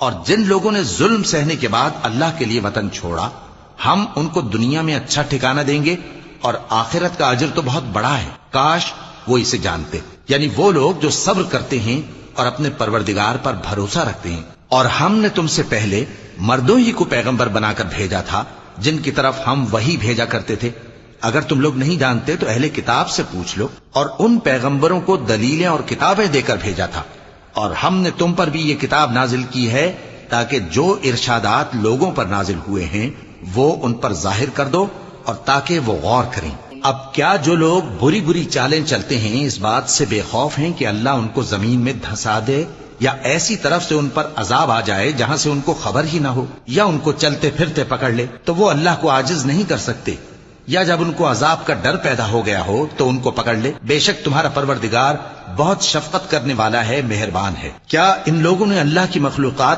اور جن لوگوں نے ظلم سہنے کے بعد اللہ کے لیے وطن چھوڑا، ہم ان کو دنیا میں اچھا ٹھکانہ دیں گے اور آخرت کا اجر تو بہت بڑا ہے، کاش وہ اسے جانتے۔ یعنی وہ لوگ جو صبر کرتے ہیں اور اپنے پروردگار پر بھروسہ رکھتے ہیں۔ اور ہم نے تم سے پہلے مردوں ہی کو پیغمبر بنا کر بھیجا تھا جن کی طرف ہم وحی بھیجا کرتے تھے۔ اگر تم لوگ نہیں جانتے تو اہل کتاب سے پوچھ لو، اور ان پیغمبروں کو دلیلیں اور کتابیں دے کر بھیجا تھا۔ اور ہم نے تم پر بھی یہ کتاب نازل کی ہے تاکہ جو ارشادات لوگوں پر نازل ہوئے ہیں وہ ان پر ظاہر کر دو، اور تاکہ وہ غور کریں۔ اب کیا جو لوگ بری بری چالیں چلتے ہیں اس بات سے بے خوف ہیں کہ اللہ ان کو زمین میں دھسا دے، یا ایسی طرف سے ان پر عذاب آ جائے جہاں سے ان کو خبر ہی نہ ہو، یا ان کو چلتے پھرتے پکڑ لے؟ تو وہ اللہ کو عاجز نہیں کر سکتے، یا جب ان کو عذاب کا ڈر پیدا ہو گیا ہو تو ان کو پکڑ لے۔ بے شک تمہارا پروردگار بہت شفقت کرنے والا ہے، مہربان ہے۔ کیا ان لوگوں نے اللہ کی مخلوقات